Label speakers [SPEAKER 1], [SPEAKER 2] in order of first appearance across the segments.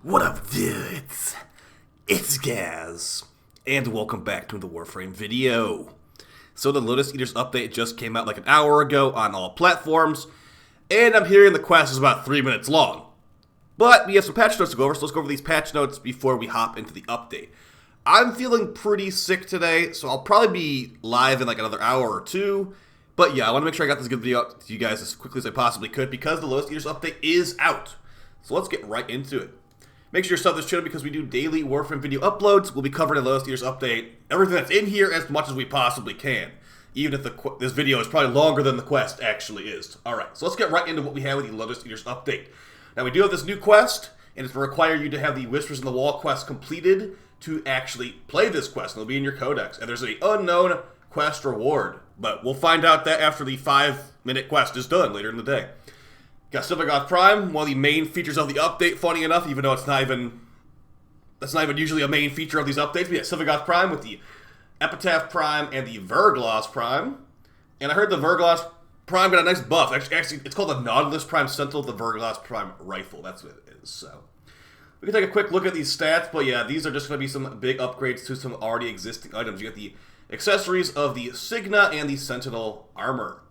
[SPEAKER 1] What up, dudes? It's Gaz, and welcome back to the WARFRAME video. So the Lotus Eaters update just came out like an hour ago on all platforms, and I'm hearing the quest is about 3 minutes long. But we have some patch notes to go over, so let's go over these patch notes before we hop into the update. I'm feeling pretty sick today, so I'll probably be live in like another hour or two. But yeah, I want to make sure I got this good video out to you guys as quickly as I possibly could because the Lotus Eaters update is out. So let's get right into it. Make sure you sub this channel because we do daily WARFRAME video uploads. We'll be covering the Lotus Eaters update, everything that's in here as much as we possibly can. Even if this video is probably longer than the quest actually is. Alright, so let's get right into what we have with the Lotus Eaters update. Now we do have this new quest, and it's going to require you to have the Whispers in the Wall quest completed to actually play this quest. And it'll be in your codex. And there's an unknown quest reward. But we'll find out that after the 5-minute quest is done later in the day. Got Silvergoth Prime, one of the main features of the update, funny enough, even though it's not even... That's not even usually a main feature of these updates. We got Silvergoth Prime with the Epitaph Prime and the Verglas Prime. And I heard the Verglas Prime got a nice buff. Actually, it's called the Nautilus Prime Sentinel, the Verglas Prime Rifle. That's what it is, so... We can take a quick look at these stats, but yeah, these are just going to be some big upgrades to some already existing items. You got the accessories of the Signa and the Sentinel Armor.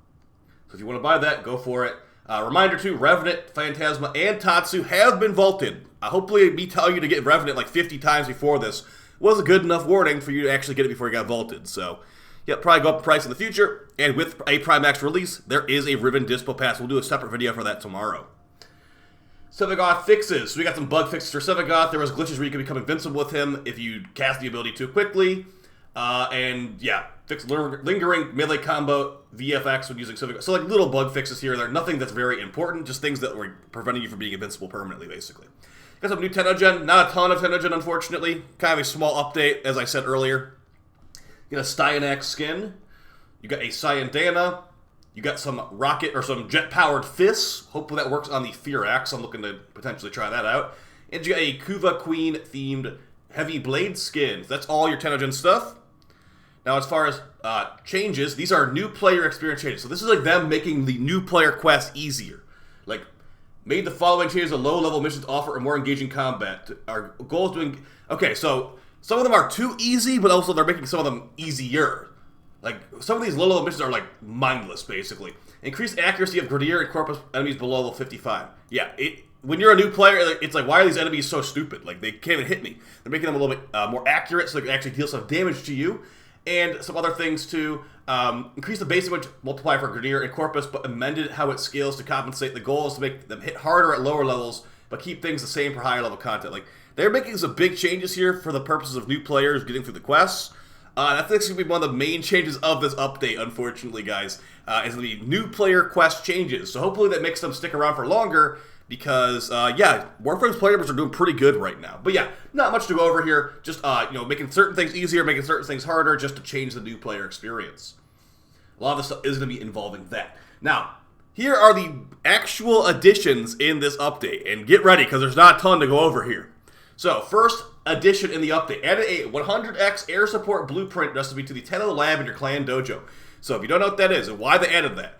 [SPEAKER 1] So if you want to buy that, go for it. Reminder too, Revenant, Phantasma, and Tatsu have been vaulted. Hopefully me telling you to get Revenant like 50 times before this was a good enough warning for you to actually get it before it got vaulted. So, yeah, probably go up in price in the future. And with a Prime Max release, there is a Ribbon Dispo Pass. We'll do a separate video for that tomorrow. Silvergoth fixes. So we got some bug fixes for Silvergoth. There was glitches where you could become invincible with him if you cast the ability too quickly. And yeah, fix lingering melee combo VFX when using Silvergoth. So like little bug fixes here. They're nothing that's very important, just things that were preventing you from being invincible permanently, basically. Got some new Tenogen. Not a ton of Tenogen, unfortunately. Kind of a small update, as I said earlier. You got a Styanax skin. You got a Cyandana. You got some rocket or some jet-powered fists. Hopefully that works on the Fear Axe. I'm looking to potentially try that out. And you got a Kuva Queen-themed heavy blade skins. That's all your Tenogen stuff. Now, as far as changes, these are new player experience changes. So this is like them making the new player quest easier. Like, made the following changes to low-level missions offer a more engaging combat. Our goal is doing... Okay, so some of them are too easy, but also they're making some of them easier. Like, some of these low-level missions are, like, mindless, basically. Increased accuracy of Grenadier and Corpus enemies below level 55. Yeah, when you're a new player, it's like, why are these enemies so stupid? Like, they can't even hit me. They're making them a little bit more accurate so they can actually deal some damage to you. And some other things, too. Increase the base damage multiplier for Grenadier and Corpus, but amended how it scales to compensate. The goal is to make them hit harder at lower levels, but keep things the same for higher level content. Like, they're making some big changes here for the purposes of new players getting through the quests. I think it's going to be one of the main changes of this update, unfortunately, guys, is going to be new player quest changes. So hopefully that makes them stick around for longer because, yeah, Warframe's player numbers are doing pretty good right now. But yeah, not much to go over here. Just, you know, making certain things easier, making certain things harder just to change the new player experience. A lot of this stuff is going to be involving that. Now, here are the actual additions in this update. And get ready because there's not a ton to go over here. So, first addition in the update, added a 100x air support blueprint recipe to the Tenno lab in your clan dojo. So, if you don't know what that is and why they added that,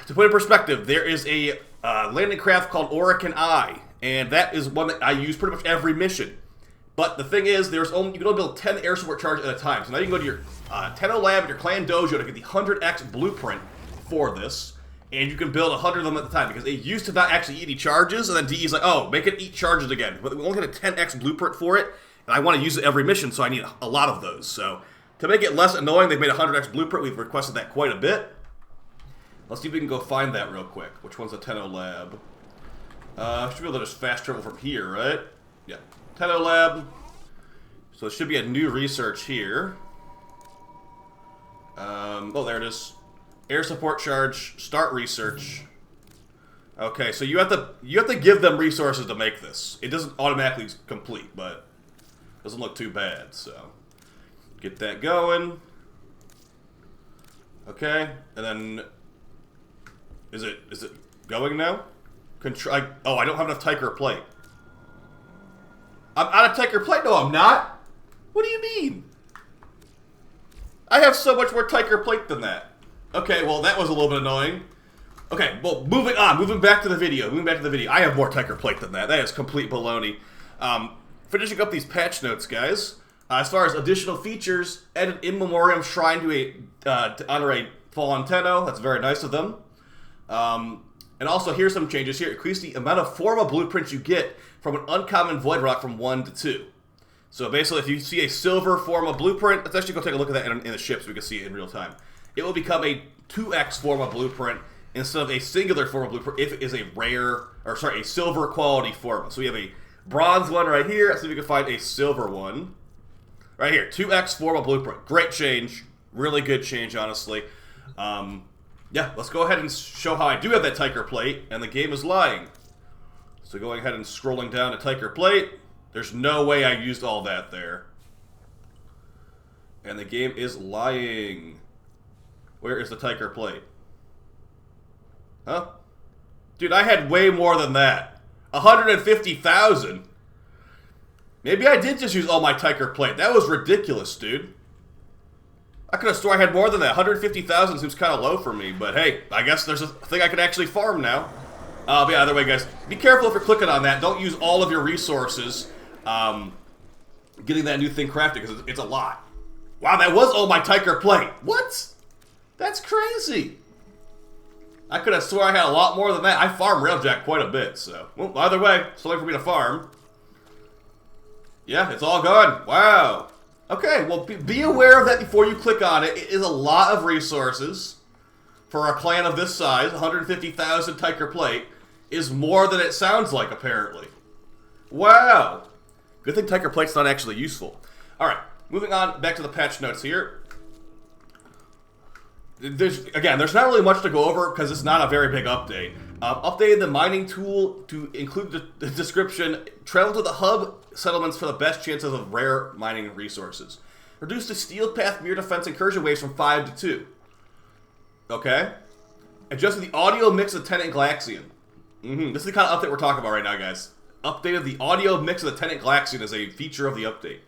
[SPEAKER 1] to put it in perspective, there is a landing craft called Orican Eye, and that is one that I use pretty much every mission. But the thing is, you can only build 10 air support charges at a time. So now you can go to your Tenno lab in your clan dojo to get the 100x blueprint for this. And you can build 100 of them at the time, because it used to not actually eat any charges, and then DE's like, oh, make it eat charges again. But we only get a 10x blueprint for it, and I want to use it every mission, so I need a lot of those. So, to make it less annoying, they've made a 100x blueprint. We've requested that quite a bit. Let's see if we can go find that real quick. Which one's the Tenno lab? Should be able to just fast travel from here, right? Yeah. Tenno lab. So it should be a new research here. Oh, there it is. Air support charge, start research. Okay, so you have to give them resources to make this. It doesn't automatically complete, but it doesn't look too bad, so get that going. Okay, and then is it going now? Oh, I don't have enough Tiger plate. I'm out of Tiger plate? No, I'm not. What do you mean? I have so much more Tiger plate than that. Okay, well, that was a little bit annoying. Okay, well, moving on. Moving back to the video. I have more Tiger Plate than that. That is complete baloney. Finishing up these patch notes, guys. As far as additional features, added in memoriam shrine to honor a fallen Tenno. That's very nice of them. And also, here's some changes here. Increase the amount of Forma blueprints you get from an uncommon Void Rock from 1 to 2. So basically, if you see a silver Forma blueprint, let's actually go take a look at that in the ship so we can see it in real time. It will become a 2x Forma blueprint instead of a singular Forma blueprint if it is a silver quality Forma. So we have a bronze one right here. Let's see if we can find a silver one. Right here, 2x Forma blueprint. Great change. Really good change, honestly. Yeah, let's go ahead and show how I do have that Tiger Plate, and the game is lying. So going ahead and scrolling down to Tiger Plate, there's no way I used all that there. And the game is lying. Where is the Tiger Plate? Huh? Dude, I had way more than that. 150,000. Maybe I did just use all my Tiger Plate. That was ridiculous, dude. I could have sworn I had more than that. 150,000 seems kind of low for me, but hey, I guess there's a thing I can actually farm now. But yeah, either way, guys, be careful if you're clicking on that. Don't use all of your resources getting that new thing crafted, because it's a lot. Wow, that was all my Tiger Plate. What? That's crazy. I could have sworn I had a lot more than that. I farm Railjack quite a bit, so. Well, either way, something for me to farm. Yeah, it's all gone. Wow. Okay, well, be aware of that before you click on it. It is a lot of resources for a clan of this size. 150,000 Tiger Plate is more than it sounds like, apparently. Wow. Good thing Tiger Plate's not actually useful. Alright, moving on back to the patch notes here. There's not really much to go over because it's not a very big update. Updated the mining tool to include the description, travel to the hub settlements for the best chances of rare mining resources. Reduced the steel path mirror defense incursion waves from 5 to 2. Okay. Adjusted the audio mix of Tenant Galaxian. This is the kind of update we're talking about right now, guys. Updated the audio mix of the Tenant Galaxian as a feature of the update.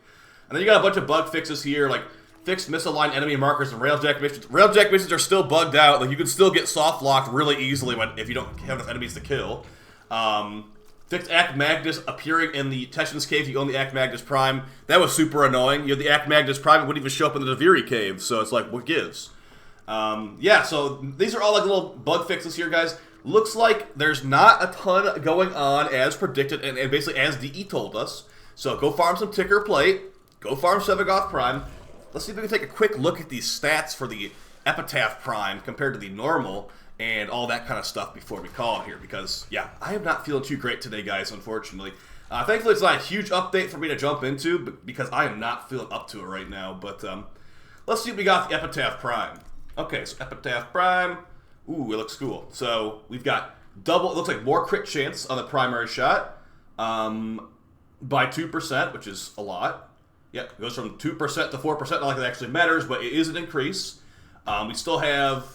[SPEAKER 1] And then you got a bunch of bug fixes here, like fixed misaligned enemy markers and railjack missions. Railjack missions are still bugged out. Like, you can still get soft locked really easily if you don't have enough enemies to kill. Fixed Act Magnus appearing in the Teshin's Cave. You own the Act Magnus Prime. That was super annoying. You had the Act Magnus Prime. It wouldn't even show up in the Deviri Cave. So it's like, what gives? Yeah, so these are all like little bug fixes here, guys. Looks like there's not a ton going on as predicted and basically as DE told us. So go farm some Ticker Plate. Go farm Sevagoth Prime. Let's see if we can take a quick look at these stats for the Epitaph Prime compared to the normal and all that kind of stuff before we call it here. Because, yeah, I am not feeling too great today, guys, unfortunately. Thankfully, it's not a huge update for me to jump into because I am not feeling up to it right now. But let's see what we got with the Epitaph Prime. Okay, so Epitaph Prime. Ooh, it looks cool. So we've got double, it looks like more crit chance on the primary shot by 2%, which is a lot. Yeah, it goes from 2% to 4%. Not like it actually matters, but it is an increase. We have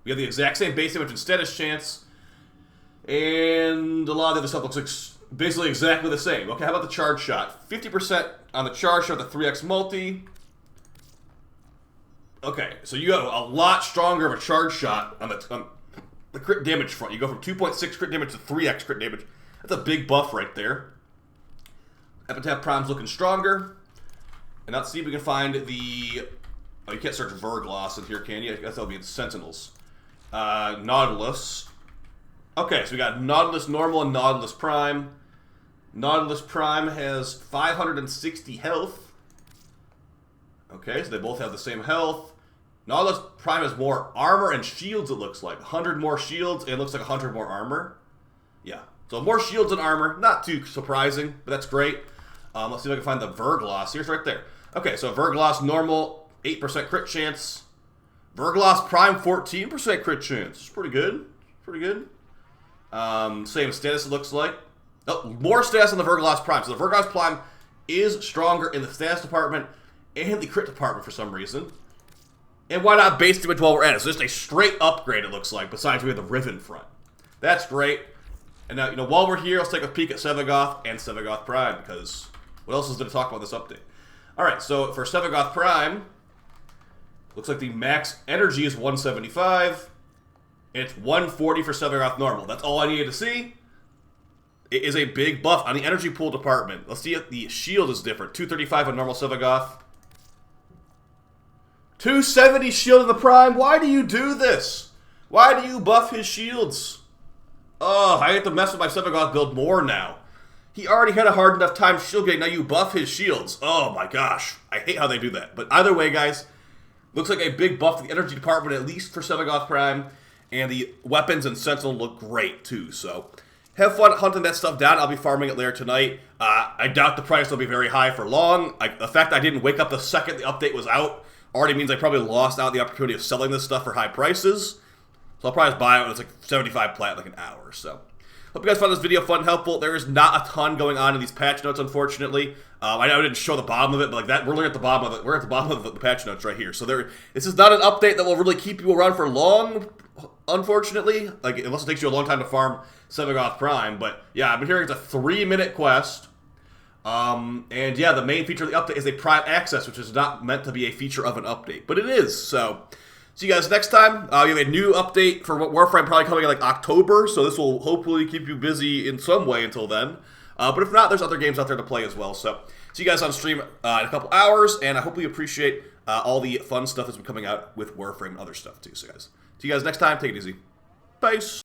[SPEAKER 1] the exact same base damage and status chance, and a lot of the other stuff looks like basically exactly the same. Okay, how about the charge shot? 50% on the charge shot, the 3x multi. Okay, so you have a lot stronger of a charge shot on the crit damage front. You go from 2.6 crit damage to 3x crit damage. That's a big buff right there. Epitaph Prime's looking stronger. And let's see if we can find the... Oh, you can't search Vergloss in here, can you? I guess that'll be in Sentinels. Nautilus. Okay, so we got Nautilus Normal and Nautilus Prime. Nautilus Prime has 560 health. Okay, so they both have the same health. Nautilus Prime has more armor and shields, it looks like. 100 more shields, and it looks like 100 more armor. Yeah, so more shields and armor. Not too surprising, but that's great. Let's see if I can find the Vergloss. Here's right there. Okay, so Vergloss Normal, 8% crit chance. Vergloss Prime, 14% crit chance. It's pretty good. Pretty good. Same status, it looks like. Oh, more status on the Vergloss Prime. So the Vergloss Prime is stronger in the status department and the crit department for some reason. And why not base damage while we're at it? So just a straight upgrade, it looks like, besides we have the Riven front. That's great. And now, while we're here, let's take a peek at Sevagoth and Sevagoth Prime, because what else is there to talk about this update? Alright, so for Sevagoth Prime, looks like the max energy is 175. It's 140 for Sevagoth normal. That's all I needed to see. It is a big buff on the energy pool department. Let's see if the shield is different. 235 on normal Sevagoth. 270 shield in the prime. Why do you do this? Why do you buff his shields? Oh, I have to mess with my Sevagoth build more now. He already had a hard enough time shield getting. Now you buff his shields. Oh my gosh. I hate how they do that. But either way, guys, looks like a big buff to the energy department, at least for Sevagoth Prime. And the weapons and Sentinel look great, too. So, have fun hunting that stuff down. I'll be farming it later tonight. I doubt the price will be very high for long. The fact I didn't wake up the second the update was out already means I probably lost out the opportunity of selling this stuff for high prices. So I'll probably just buy it when it's like 75 plat in like an hour. So, hope you guys found this video fun and helpful. There is not a ton going on in these patch notes, unfortunately. I know I didn't show the bottom of it, but like that, we're looking at the bottom of it. We're at the bottom of the patch notes right here. So this is not an update that will really keep you around for long, unfortunately. Like unless it takes you a long time to farm Sevagoth Prime. But yeah, I've been hearing it's a 3-minute quest. And yeah, the main feature of the update is a Prime Access, which is not meant to be a feature of an update, but it is. So, see you guys next time. We have a new update for Warframe probably coming in like October, so this will hopefully keep you busy in some way until then. But if not, there's other games out there to play as well. So, see you guys on stream in a couple hours, and I hope you appreciate all the fun stuff that's been coming out with Warframe and other stuff too. So, guys, see you guys next time. Take it easy. Peace.